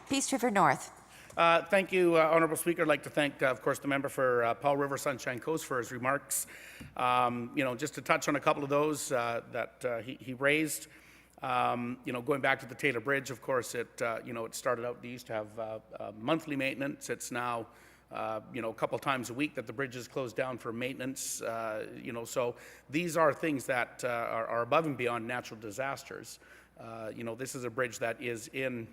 Peace River North. Thank you, Honourable Speaker. I'd like to thank, of course, the member for Paul River Sunshine Coast for his remarks. Just to touch on a couple of those that he raised. Going back to the Taylor Bridge, of course, it started out, they used to have monthly maintenance. It's now, a couple times a week that the bridge is closed down for maintenance. So these are things that are above and beyond natural disasters. This is a bridge that is in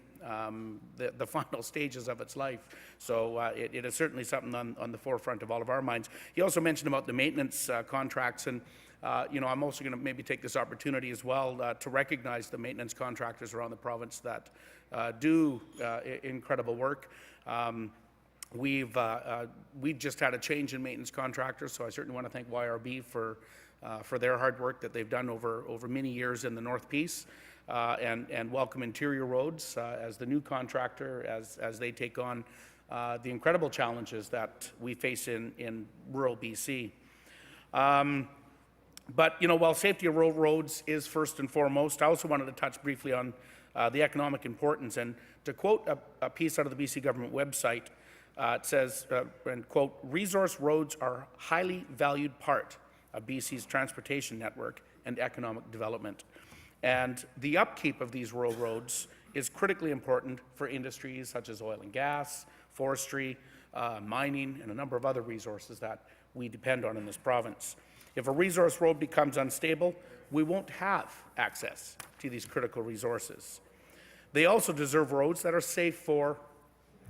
the final stages of its life. So it is certainly something on the forefront of all of our minds. He also mentioned about the maintenance contracts, and I'm also going to maybe take this opportunity as well to recognize the maintenance contractors around the province that do incredible work. We've just had a change in maintenance contractors, so I certainly want to thank YRB for their hard work that they've done over many years in the North Peace. And welcome Interior Roads as the new contractor as they take on the incredible challenges that we face in rural BC. But while safety of rural roads is first and foremost, I also wanted to touch briefly on the economic importance. And to quote a piece out of the BC government website, it says, and quote, "Resource roads are a highly valued part of BC's transportation network and economic development. And the upkeep of these rural roads is critically important for industries such as oil and gas, forestry, mining, and a number of other resources that we depend on in this province. If a resource road becomes unstable, we won't have access to these critical resources. They also deserve roads that are safe for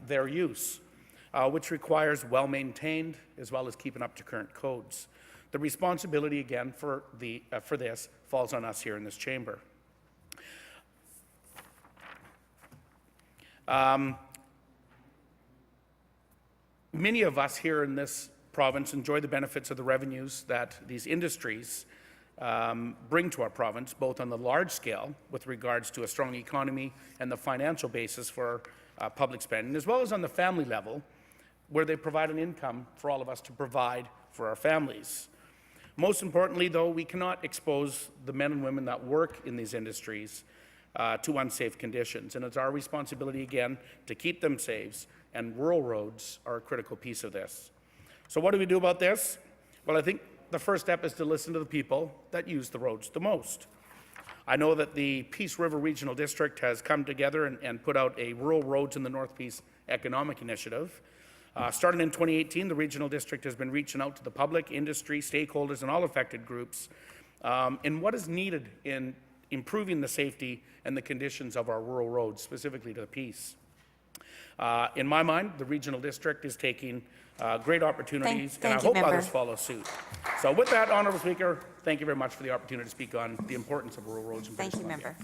their use, which requires well-maintained as well as keeping up to current codes. The responsibility, again, for this falls on us here in this chamber. Many of us here in this province enjoy the benefits of the revenues that these industries bring to our province, both on the large scale with regards to a strong economy and the financial basis for public spending, as well as on the family level, where they provide an income for all of us to provide for our families. Most importantly, though, we cannot expose the men and women that work in these industries to unsafe conditions, and it's our responsibility, again, to keep them safe, and rural roads are a critical piece of this. So what do we do about this? Well, I think the first step is to listen to the people that use the roads the most. I know that the Peace River Regional District has come together and put out a Rural Roads in the North Peace Economic Initiative. Starting in 2018, the Regional District has been reaching out to the public, industry, stakeholders, and all affected groups in what is needed in improving the safety and the conditions of our rural roads, specifically to the Peace. In my mind, the Regional District is taking great opportunities, and I hope others follow suit. So with that, Honourable Speaker, thank you very much for the opportunity to speak on the importance of rural roads. Thank you, Member.